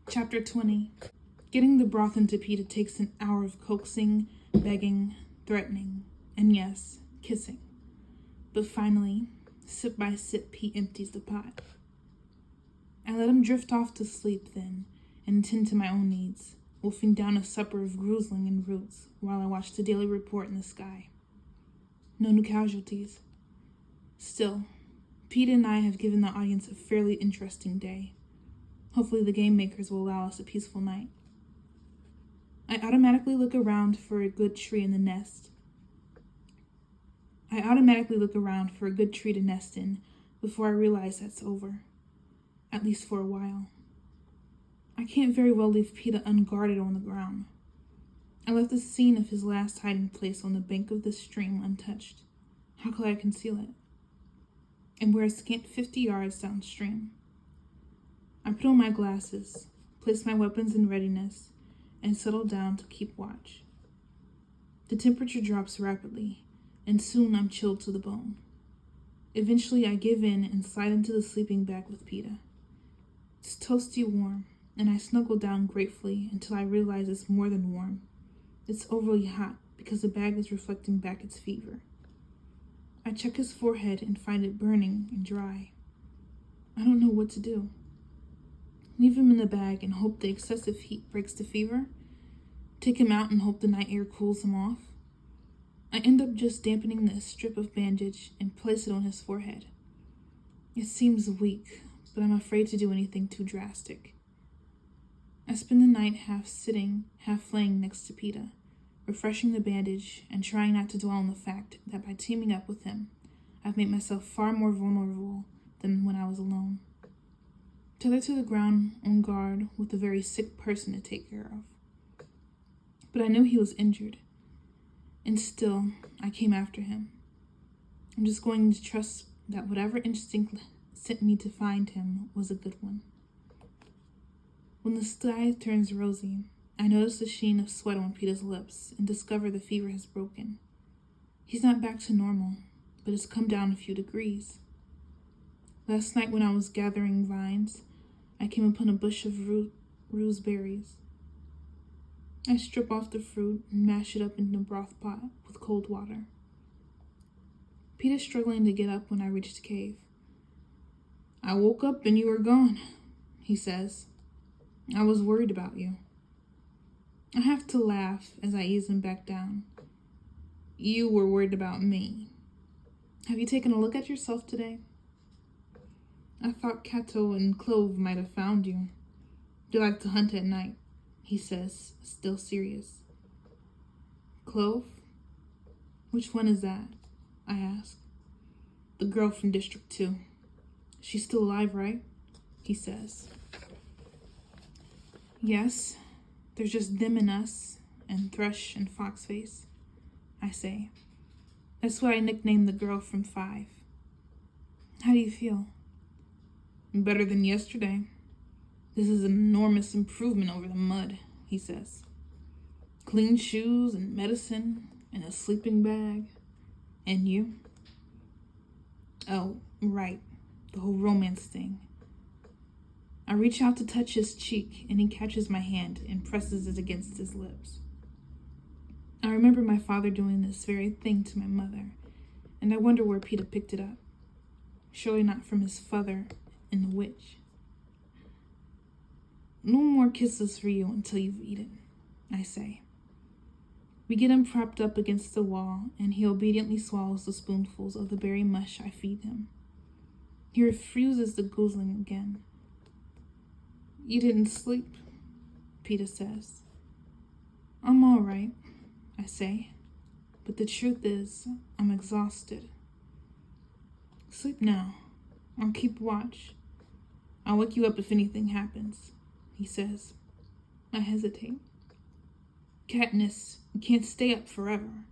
Chapter 20. Getting the broth into Peta takes an hour of coaxing, begging, threatening, and yes, kissing. But finally, sip by sip, Pete empties the pot. I let him drift off to sleep then, and attend to my own needs, wolfing down a supper of gruseling and roots while I watch the daily report in the sky. No new casualties. Still, Pete and I have given the audience a fairly interesting day. Hopefully the game makers will allow us a peaceful night. I automatically look around for a good tree to nest in before I realize that's over. At least for a while. I can't very well leave Peta unguarded on the ground. I left the scene of his last hiding place on the bank of the stream untouched. How could I conceal it? And we're a scant 50 yards downstream. I put on my glasses, place my weapons in readiness, and settle down to keep watch. The temperature drops rapidly, and soon I'm chilled to the bone. Eventually I give in and slide into the sleeping bag with Peta. It's toasty warm, and I snuggle down gratefully until I realize it's more than warm. It's overly hot because the bag is reflecting back its fever. I check his forehead and find it burning and dry. I don't know what to do. Leave him in the bag and hope the excessive heat breaks the fever? Take him out and hope the night air cools him off? I end up just dampening the strip of bandage and place it on his forehead. It seems weak, but I'm afraid to do anything too drastic. I spend the night half sitting, half laying next to Peta, refreshing the bandage and trying not to dwell on the fact that by teaming up with him, I've made myself far more vulnerable than when I was alone. Tethered to the ground on guard with a very sick person to take care of. But I knew he was injured, and still I came after him. I'm just going to trust that whatever instinct sent me to find him was a good one. When the sky turns rosy, I notice the sheen of sweat on Peta's lips and discover the fever has broken. He's not back to normal, but it's come down a few degrees. Last night when I was gathering vines, I came upon a bush of rooseberries. I strip off the fruit and mash it up in a broth pot with cold water. Peta's struggling to get up when I reach the cave. "I woke up and you were gone," he says. "I was worried about you." I have to laugh as I ease him back down. "You were worried about me. Have you taken a look at yourself today? I thought Cato and Clove might have found you. They like to hunt at night," he says, still serious. "Clove? Which one is that?" I ask. "The girl from District 2. She's still alive, right?" he says. "Yes, there's just them and us, and Thrush and Foxface," I say. "That's what I nicknamed the girl from 5. How do you feel?" "Better than yesterday. This is an enormous improvement over the mud," he says. "Clean shoes and medicine and a sleeping bag. And you?" "Oh, right, the whole romance thing." I reach out to touch his cheek, and he catches my hand and presses it against his lips. I remember my father doing this very thing to my mother, and I wonder where Peta picked it up. Surely not from his father and the witch. "No more kisses for you until you've eaten," I say. We get him propped up against the wall, and he obediently swallows the spoonfuls of the berry mush I feed him. He refuses the guzzling again. "You didn't sleep," Peta says. "I'm all right," I say, but the truth is, I'm exhausted. "Sleep now. I'll keep watch. I'll wake you up if anything happens," he says. I hesitate. Katniss, you can't stay up forever.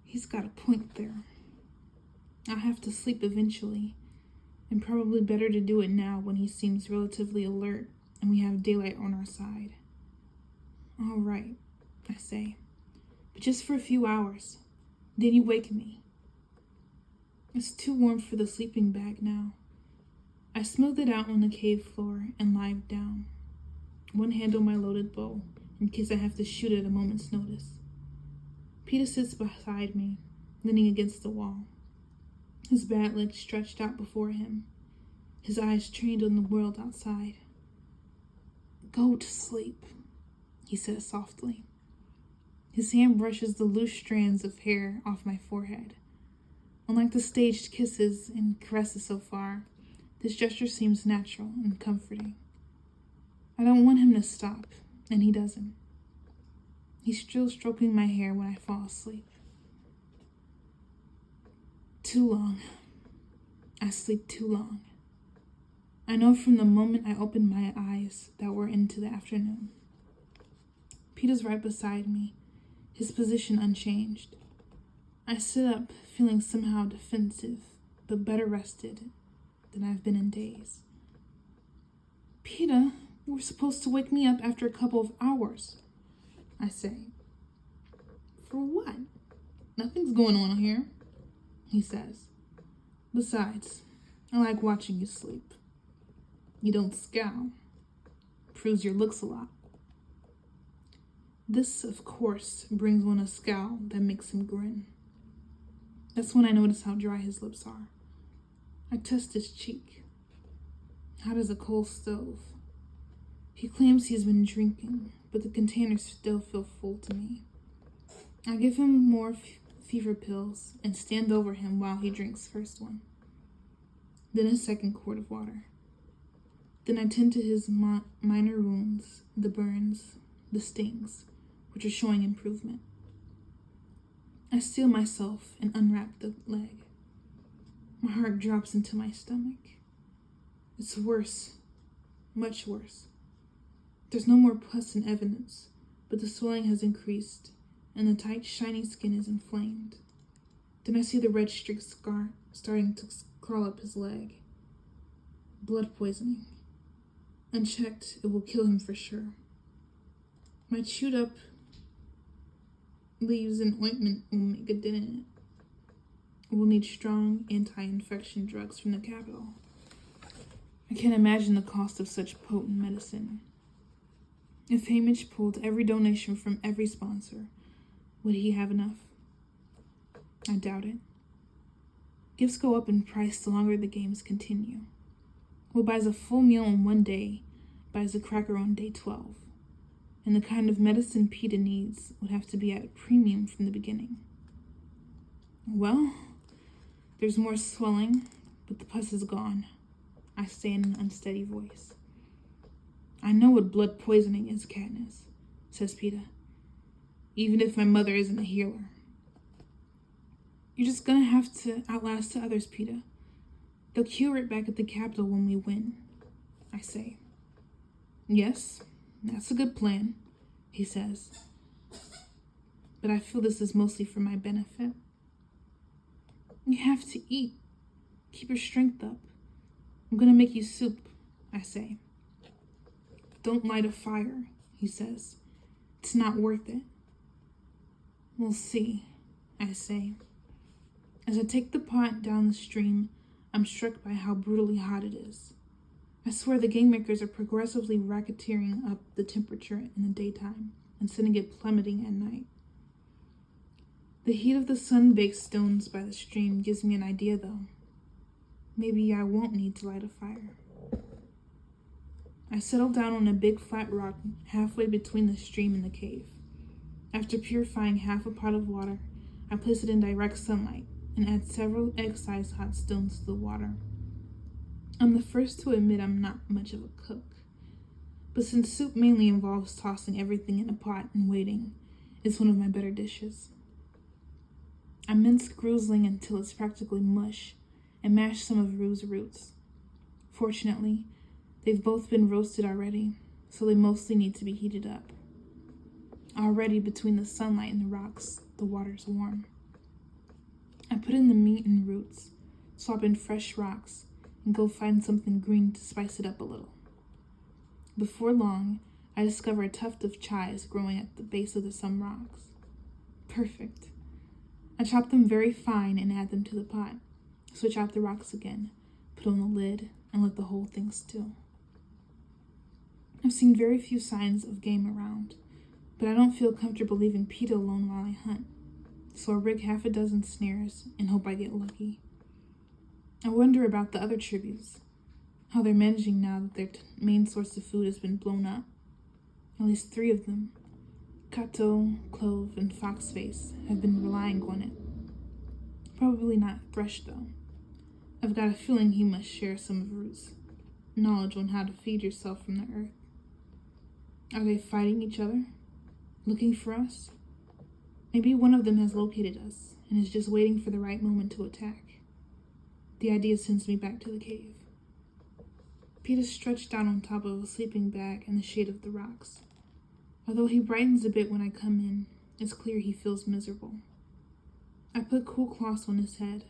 He's got a point there. I'll have to sleep eventually, and probably better to do it now when he seems relatively alert and we have daylight on our side. "All right," I say, "but just for a few hours. Then you wake me." It's too warm for the sleeping bag now. I smooth it out on the cave floor and lie down. one hand on my loaded bow, in case I have to shoot at a moment's notice. Peter sits beside me, leaning against the wall, his bad legs stretched out before him, his eyes trained on the world outside. "Go to sleep," he says softly. His hand brushes the loose strands of hair off my forehead. Unlike the staged kisses and caresses so far, this gesture seems natural and comforting. I don't want him to stop, and he doesn't. He's still stroking my hair when I fall asleep. Too long. I sleep too long. I know from the moment I opened my eyes that we're into the afternoon. Peter's right beside me, his position unchanged. I sit up, feeling somehow defensive, but better rested than I've been in days. "Peter, you were supposed to wake me up after a couple of hours," I say. "For what? Nothing's going on here," he says. "Besides, I like watching you sleep. You don't scowl. Proves your looks a lot." This, of course, brings on a scowl that makes him grin. That's when I notice how dry his lips are. I test his cheek. Hot as a coal stove. He claims he's been drinking, but the containers still feel full to me. I give him more fever pills and stand over him while he drinks first one, then a second quart of water. Then I tend to his minor wounds, the burns, the stings, which are showing improvement. I steel myself and unwrap the leg. My heart drops into my stomach. It's worse, much worse. There's no more pus and evidence, but the swelling has increased, and the tight, shiny skin is inflamed. Then I see the red streak scar starting to crawl up his leg. Blood poisoning. Unchecked, it will kill him for sure. My chewed up leaves and ointment will make a dent in it. We'll need strong anti-infection drugs from the capital. I can't imagine the cost of such potent medicine. If Hamish pulled every donation from every sponsor, would he have enough? I doubt it. Gifts go up in price the longer the games continue. What buys a full meal on one day buys a cracker on day 12. And the kind of medicine Peter needs would have to be at a premium from the beginning. Well, there's more swelling, but the pus is gone, I say in an unsteady voice. "I know what blood poisoning is, Katniss," says Peter, "even if my mother isn't a healer." "You're just gonna have to outlast the others, Peter. They'll cure it back at the capital when we win," I say. "Yes, that's a good plan," he says. "But I feel this is mostly for my benefit." "You have to eat. Keep your strength up. I'm gonna make you soup," I say. "Don't light a fire," he says. "It's not worth it." "We'll see," I say. As I take the pot down the stream, I'm struck by how brutally hot it is. I swear the game makers are progressively racketeering up the temperature in the daytime and sending it plummeting at night. The heat of the sun-baked stones by the stream gives me an idea, though. Maybe I won't need to light a fire. I settle down on a big flat rock halfway between the stream and the cave. After purifying half a pot of water, I place it in direct sunlight and add several egg-sized hot stones to the water. I'm the first to admit I'm not much of a cook, but since soup mainly involves tossing everything in a pot and waiting, it's one of my better dishes. I mince grousling until it's practically mush and mash some of Rue's roots. Fortunately, they've both been roasted already, so they mostly need to be heated up. Already between the sunlight and the rocks, the water's warm. I put in the meat and roots, swap in fresh rocks, and go find something green to spice it up a little. Before long, I discover a tuft of chives growing at the base of some rocks. Perfect. I chop them very fine and add them to the pot, switch out the rocks again, put on the lid, and let the whole thing stew. I've seen very few signs of game around, but I don't feel comfortable leaving PETA alone while I hunt, so I rig half a dozen snares and hope I get lucky. I wonder about the other tributes, how they're managing now that their main source of food has been blown up. At least 3 of them, Cato, Clove, and Foxface, have been relying on it. Probably not Thresh, though. I've got a feeling he must share some of Root's knowledge on how to feed yourself from the earth. Are they fighting each other? Looking for us? Maybe one of them has located us and is just waiting for the right moment to attack. The idea sends me back to the cave. PETA stretched out on top of a sleeping bag in the shade of the rocks. Although he brightens a bit when I come in, it's clear he feels miserable. I put cool cloths on his head,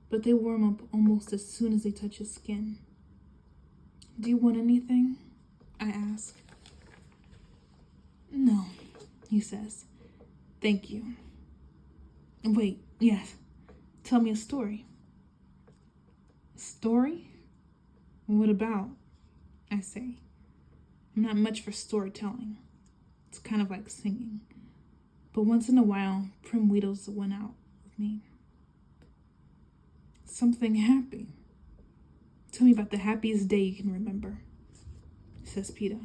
but they warm up almost as soon as they touch his skin. Do you want anything? I ask. No, he says. Thank you. Wait, yes. Tell me a story. Story? What about? I say. I'm not much for storytelling. It's kind of like singing. But once in a while, Prim wheedles one out with me. Something happy. Tell me about the happiest day you can remember, says PETA.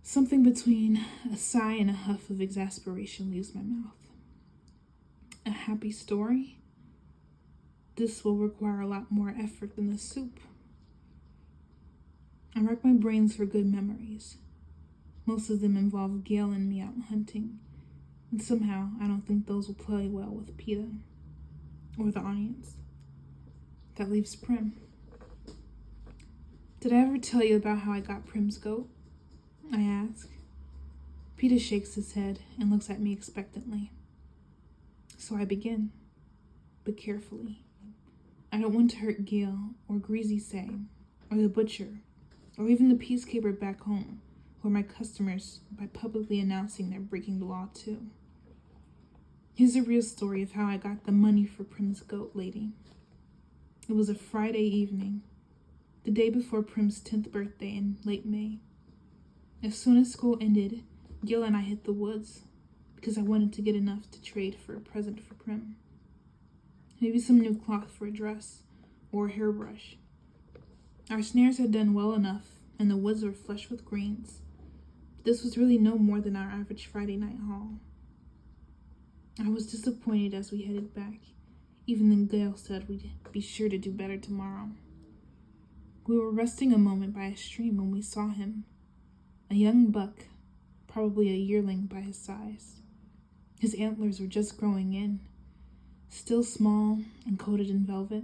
Something between a sigh and a huff of exasperation leaves my mouth. A happy story? This will require a lot more effort than the soup. I rack my brains for good memories. Most of them involve Gale and me out hunting, and somehow I don't think those will play well with PETA or the audience. That leaves Prim. Did I ever tell you about how I got Prim's goat? I ask. PETA shakes his head and looks at me expectantly. So I begin, but carefully. I don't want to hurt Gale or Greasy Say, or the butcher, or even the peacekeeper back home, who are my customers, by publicly announcing they're breaking the law too. Here's a real story of how I got the money for Prim's goat lady. It was a Friday evening, the day before Prim's 10th birthday in late May. As soon as school ended, Gil and I hit the woods because I wanted to get enough to trade for a present for Prim. Maybe some new cloth for a dress or a hairbrush. Our snares had done well enough and the woods were flush with greens. This was really no more than our average Friday night haul. I was disappointed as we headed back, even then Gale said we'd be sure to do better tomorrow. We were resting a moment by a stream when we saw him. A young buck, probably a yearling by his size. His antlers were just growing in, still small and coated in velvet.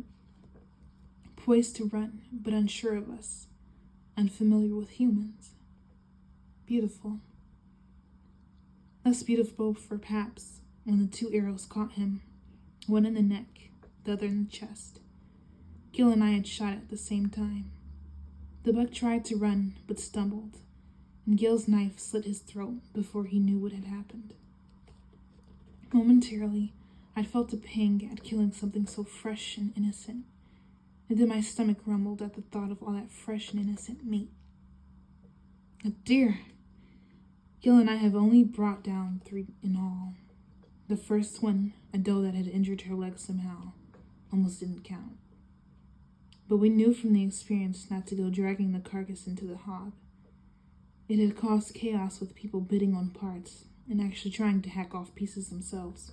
Poised to run, but unsure of us, unfamiliar with humans. Beautiful. Less beautiful, perhaps, when the 2 arrows caught him, one in the neck, the other in the chest. Gil and I had shot at the same time. The buck tried to run, but stumbled, and Gil's knife slit his throat before he knew what had happened. Momentarily, I felt a pang at killing something so fresh and innocent, and then my stomach rumbled at the thought of all that fresh and innocent meat. A deer! Gil and I have only brought down 3 in all. The first one, a doe that had injured her leg somehow, almost didn't count. But we knew from the experience not to go dragging the carcass into the hog. It had caused chaos with people bidding on parts and actually trying to hack off pieces themselves.